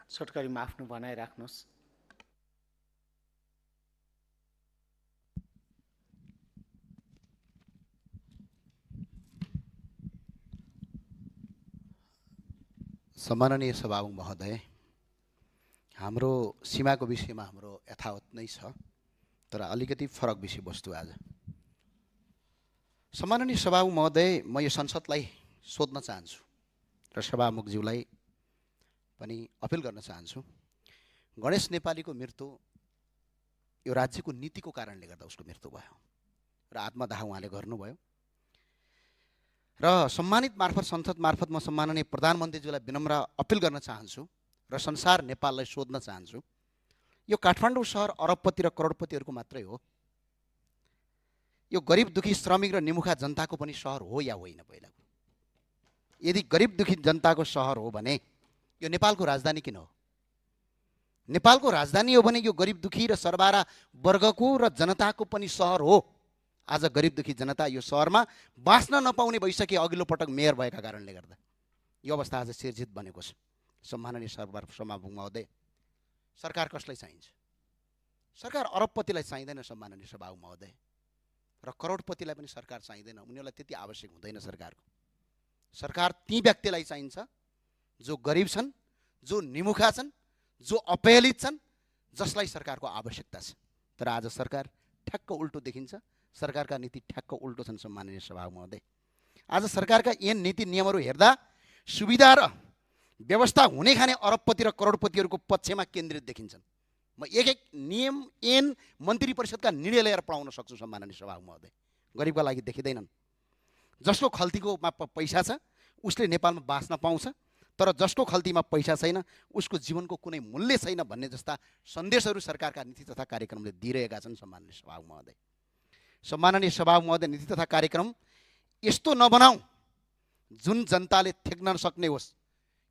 छोटकरीमा आफ्नो भनाइ राख्नुहोस्। सम्माननीय सभामुख महोदय, हाम्रो सीमाको विषयमा हाम्रो यथावत नै छ, तर अलिकति फरक विषयवस्तु आज। सम्माननीय सभामुख महोदय, म यो संसदलाई सोध्न चाहन्छु र सभामुखज्यूलाई पनि अपिल गर्न चाहन्छु। गणेश नेपालीको मृत्यु यो राज्यको नीतिको कारणले गर्दा उसको मृत्यु भयो र आत्मदाह उहाँले गर्नुभयो र सम्मानित मार्फत संसद मार्फत म सम्माननीय प्रधानमन्त्रीज्यूलाई विनम्र अपिल गर्न चाहन्छु र संसार नेपाललाई सोध्न चाहन्छु, यो काठमाडौँ सहर अरबपति र करोडपतिहरूको मात्रै हो? यो गरिब दुखी श्रमिक र निमुखा जनताको पनि सहर हो या होइन? पहिला यदि गरिब दुखी जनताको सहर हो भने यो नेपालको राजधानी किन हो? नेपालको राजधानी हो भने यो गरिब दुखी र सरबारा वर्गको र जनताको पनि सहर हो। आज गरिब दुखी जनता यो सहरमा बाँच्न नपाउने भइसके अघिल्लो पटक मेयर भएका कारणले गर्दा यो अवस्था आज सिर्जित बनेको छ। सम्माननीय सभामुख महोदय, सरकार कसलाई चाहिन्छ? सरकार अरबपतिलाई चाहिँदैन सम्माननीय सभामुख महोदय, र करोडपतिलाई पनि सरकार चाहिँदैन। उनीहरूलाई त्यति आवश्यक हुँदैन सरकारको। सरकार ती व्यक्तिलाई चाहिन्छ जो गरिब छन्, जो निमुखा छन्, जो अपहेलित छन्, जसलाई सरकारको आवश्यकता छ। तर आज सरकार ठ्याक्क उल्टो देखिन्छ। सरकारका नीति ठ्याक्क उल्टो छन् सम्माननीय सभामुख महोदय। आज सरकारका ऐन नीति नियमहरू हेर्दा सुविधा र व्यवस्था हुने खाने अरबपति र करोडपतिहरूको पक्षमा केन्द्रित देखिन्छन्। म एक एक नियम ऐन मन्त्री परिषदका निर्णय लिएर पढाउन सक्छु सम्माननीय सभामुख महोदय। गरिबका लागि देखिँदैनन्। जसको खल्तीकोमा पैसा छ उसले नेपालमा बाँच्न पाउँछ, तर जसको खल्तीमा पैसा छैन उसको जीवनको कुनै मूल्य छैन भन्ने जस्ता सन्देशहरू सरकारका नीति तथा कार्यक्रमले दिइरहेका छन् सम्माननीय सभामुख महोदय। सम्माननीय सभामुख महोदय, नीति तथा कार्यक्रम यस्तो नबनाऊ जुन जनताले थेक्न सक्ने होस्,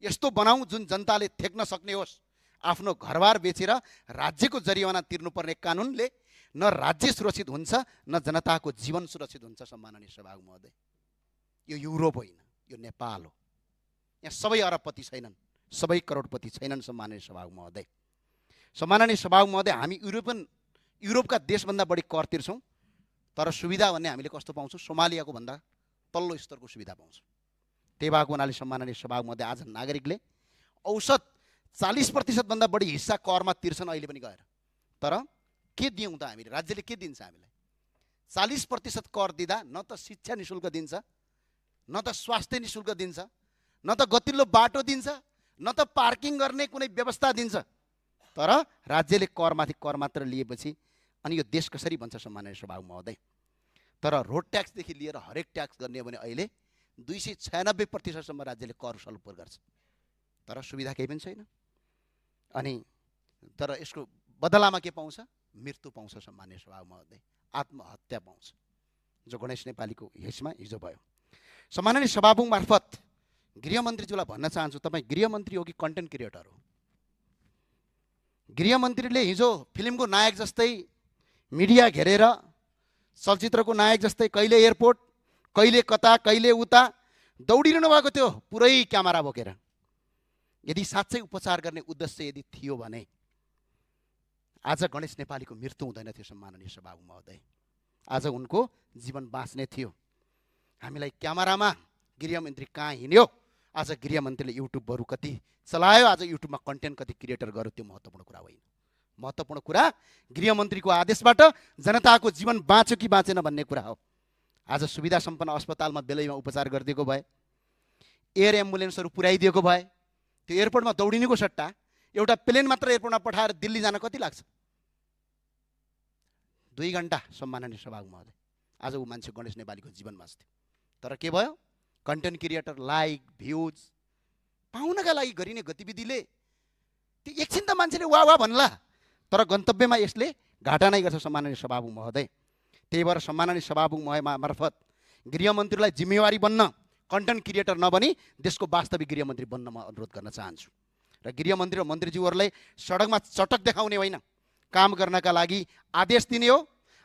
यस्तो बनाऊ जुन जनताले थेक्न सक्ने होस्। आफ्नो घरबार बेचेर राज्यको जरिवाना तिर्नुपर्ने कानुनले न राज्य सुरक्षित हुन्छ न जनताको जीवन सुरक्षित हुन्छ। सम्माननीय सभामुख महोदय, यो युरोप होइन, यो नेपाल हो। यहाँ सबै अरबपति छैनन्, सबै करोडपति छैनन् सम्माननीय सभामुख महोदय। सम्माननीय सभामुख महोदय, हामी युरोपका देशभन्दा बढी कर तिर्छौँ, तर सुविधा भन्ने हामीले कस्तो पाउँछौँ? सोमालियाको भन्दा तल्लो स्तरको सुविधा पाउँछौँ। त्यही भएको हुनाले सम्माननीय सभामुख महोदय, आज नागरिकले औसत 40% भन्दा बढी हिस्सा करमा तिर्छन् अहिले पनि गएर। तर के दियौँ त हामीले? राज्यले के दिन्छ हामीलाई? 40% कर दिँदा न त शिक्षा निशुल्क दिन्छ, न त स्वास्थ्य निशुल्क दिन्छ, न त गतिल्लो बाटो दिन्छ, न त पार्किङ गर्ने कुनै व्यवस्था दिन्छ। तर राज्यले करमाथि कर मात्र लिएपछि अनि यो देश कसरी बन्छ सम्माननीय सभामुख महोदय? तर रोड ट्याक्सदेखि लिएर हरेक ट्याक्स गर्ने हो भने अहिले 296% राज्यले कर सलोपर गर्छ, तर सुविधा केही पनि छैन। अनि तर यसको बदलामा के पाउँछ? मृत्यु पाउँछ सम्माननीय सभामुख महोदय, आत्महत्या पाउँछ, जो गणेश नेपालीको हिजमा हिजो भयो। सम्माननीय सभामुख मार्फत गृहमन्त्रीज्यूलाई भन्न चाहन्छु, तपाईँ गृहमन्त्री हो कि कन्टेन्ट क्रिएटर हो? गृहमन्त्रीले हिजो फिल्मको नायक जस्तै मिडिया घेरेर, चलचित्रको नायक जस्तै कहिले एयरपोर्ट, कहिले कता, कहिले उता दौडिरहनु भएको थियो पुरै क्यामेरा बोकेर। यदि साँच्चै उपचार गर्ने उद्देश्य यदि थियो भने आज गणेश नेपालीको मृत्यु हुँदैन थियो सम्माननीय सभामुख महोदय। आज उनको जीवन बाँच्ने थियो। हामीलाई क्यामेरामा गृहमन्त्री कहाँ हिँड्यो, आज गृहमन्त्रीले युट्युबहरू कति चलायो, आज युट्युबमा कन्टेन्ट कति क्रिएटर गर्यो, त्यो महत्त्वपूर्ण कुरा होइन। महत्त्वपूर्ण कुरा गृहमन्त्रीको आदेशबाट जनताको जीवन बाँच्यो कि बाँचेन भन्ने कुरा हो। आज सुविधा सम्पन्न अस्पतालमा बेलैमा उपचार गरिदिएको भए, एयर एम्बुलेन्सहरू पुर्याइदिएको भए, त्यो एयरपोर्टमा दौडिनुको सट्टा एउटा प्लेन मात्र एयरपोर्टमा पठाएर दिल्ली जान कति लाग्छ? 2 घन्टा सम्माननीय सभामुख महोदय। आज ऊ मान्छे गणेश नेपालीको जीवन बाँच्थ्यो, तर के भयो? कन्टेन्ट क्रिएटर लाइक भ्युज पाउनका लागि गरिने गतिविधिले त्यो एकछिन त मान्छेले वाह वाह भन्ला, तर गन्तव्यमा यसले घाटा नै गर्छ सम्माननीय सभामुख महोदय। त्यही भएर सम्माननीय सभामुख मार्फत गृहमन्त्रीलाई जिम्मेवारी बन्न, कन्टेन्ट क्रिएटर नबनी देशको वास्तविक गृहमन्त्री बन्न म अनुरोध गर्न चाहन्छु। र गृहमन्त्री र मन्त्रीज्यूहरूलाई सडकमा चटक देखाउने होइन, काम गर्नका लागि आदेश दिने हो।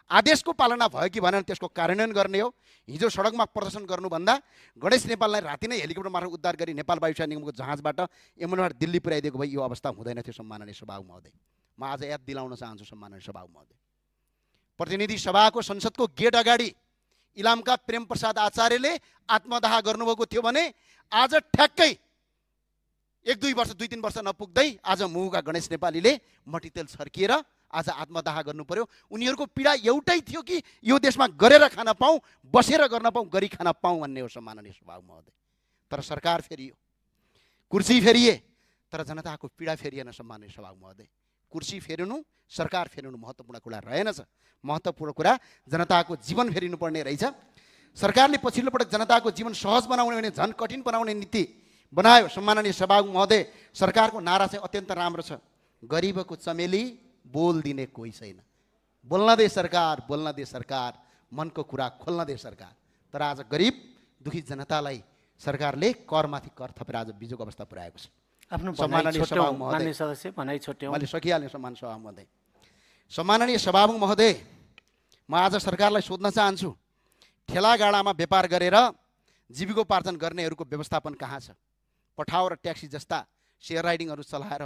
आदेशको पालना भयो कि भनेर त्यसको कार्यान्वयन गर्ने हो। हिजो सडकमा प्रदर्शन गर्नुभन्दा गणेश नेपाललाई राति नै हेलिकप्टर मार्फत उद्धार गरी नेपाल वायुसेना निगमको जहाजबाट यमुनाबाट दिल्ली पुर्याइदिएको भए यो अवस्था हुँदैन थियो। सम्माननीय सभामुख महोदय, म आज याद दिलाउन चाहन्छु सम्माननीय सभामुख महोदय, प्रतिनिधि सभाको संसदको गेट अगाडि इलामका प्रेम प्रसाद आचार्यले आत्मदाह गर्नुभएको थियो भने आज ठ्याक्कै 1-2 वर्ष 2-3 वर्ष नपुग्दै आज मुहुका गणेश नेपालीले मट्टीतेल छर्किएर आज आत्मदाह गर्नु पर्यो। उनीहरूको पीडा एउटै थियो कि यो देशमा गरेर खान पाऊँ, बसेर गर्न पाऊँ, गरी खान पाऊँ भन्ने हो सम्माननीय सभामुख महोदय। तर सरकार फेरियो, कुर्सी फेरिए, तर जनताको पीडा फेरिएन सम्माननीय सभामुख महोदय। कुर्सी फेरिनु, सरकार फेरिनु महत्त्वपूर्ण कुरा रहेनछ। महत्त्वपूर्ण कुरा जनताको जीवन फेरिनु पर्ने रहेछ। सरकारले पछिल्लो पटक जनताको जीवन सहज बनाउने भने झन् कठिन बनाउने नीति बनायो। सम्माननीय सभामुख महोदय, सरकारको नारा चाहिँ अत्यन्त राम्रो छ, गरिबको चमेली बोल दिने कोही छैन। बोल्न दे सरकार, बोल्न दे सरकार, मनको कुरा खोल्न दे सरकार। तर आज गरिब दुखी जनतालाई सरकारले करमाथि कर थपेर आज बिजोको अवस्था पुर्याएको छ। आफ्नो सम्माननीय सभामुख महोदय, सदस्य भनाइ छोट्यौँ, मैले सकिहालेँ सम्माननीय सभामुख महोदय। सम्माननीय सभामुख महोदय, म आज सरकारलाई सोध्न चाहन्छु, ठेलागाडामा व्यापार गरेर जीविकोपार्जन गर्नेहरूको व्यवस्थापन कहाँ छ? पठाउ र ट्याक्सी जस्ता सेयर राइडिङहरू चलाएर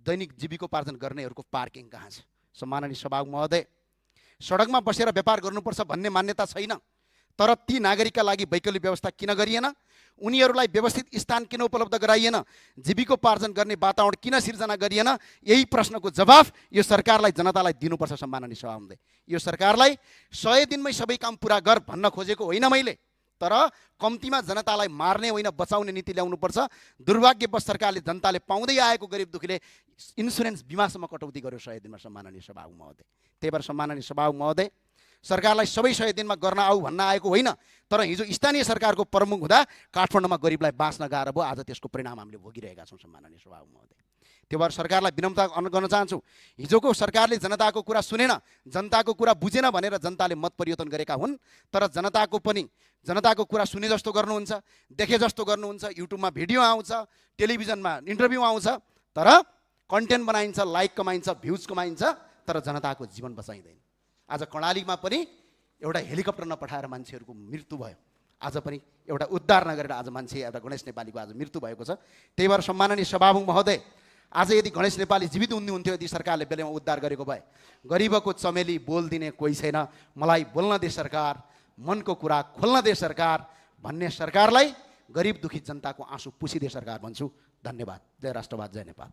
दैनिक जीविकोपार्जन गर्नेहरूको पार्किङ कहाँ छ? सम्माननीय सभामुख महोदय, सडकमा बसेर व्यापार गर्नुपर्छ भन्ने मान्यता छैन, तर ती नागरिकका लागि वैकल्पिक व्यवस्था किन गरिएन? उनीहरूलाई व्यवस्थित स्थान किन उपलब्ध गराइएन? जीविकोपार्जन गर्ने वातावरण किन सिर्जना गरिएन? यही प्रश्नको जवाफ यो सरकारलाई, जनतालाई दिनुपर्छ सम्माननीय सभामुख महोदय। यो सरकारलाई 100 दिनमै सबै काम पुरा गर भन्न खोजेको होइन मैले, तर कम्तीमा जनतालाई मार्ने होइन बचाउने नीति ल्याउनुपर्छ। दुर्भाग्यवश सरकारले जनताले पाउँदै आएको गरिब दुखीले इन्सुरेन्स बिमासम्म कटौती गर्यो 100 दिनमा सम्माननीय सभामुख महोदय। त्यही भएर सम्माननीय सभामुख महोदय, सरकारलाई सबै 100 दिनमा गर्न आऊ भन्न आएको होइन, तर हिजो स्थानीय सरकारको प्रमुख हुँदा काठमाडौँमा गरिबलाई बाँच्न गाह्रो भयो। आज त्यसको परिणाम हामीले भोगिरहेका छौँ सम्माननीय सभामुख महोदय। त्यो भएर सरकारलाई विनम्रता गर्न चाहन्छु, हिजोको सरकारले जनताको कुरा सुनेन, जनताको कुरा बुझेन भनेर जनताले मत परिवर्तन गरेका हुन्। तर जनताको कुरा सुने जस्तो गर्नुहुन्छ, देखे जस्तो गर्नुहुन्छ, युट्युबमा भिडियो आउँछ, टेलिभिजनमा इन्टरभ्यू आउँछ, तर कन्टेन्ट बनाइन्छ, लाइक कमाइन्छ, भ्युज कमाइन्छ, तर जनताको जीवन बचाइँदैन। आज कर्णालीमा पनि एउटा हेलिकप्टर नपठाएर मान्छेहरूको मृत्यु भयो। आज पनि एउटा उद्धार नगरेर आज मान्छे, एउटा गणेश नेपालीको आज मृत्यु भएको छ। त्यही भएर सम्माननीय सभामुख महोदय, आज यदि गणेश नेपाली जीवित हुनुहुन्थ्यो, यदि सरकारले बेलामा उद्धार गरेको भए, गरिबको चमेली बोल दिने कोही छैन, मलाई बोल्न दे सरकार, मनको कुरा खोल्न दे सरकार भन्ने सरकारलाई गरिब दुखी जनताको आँसु पुछिदे सरकार भन्छु। धन्यवाद। जय राष्ट्रवाद, जय नेपाल।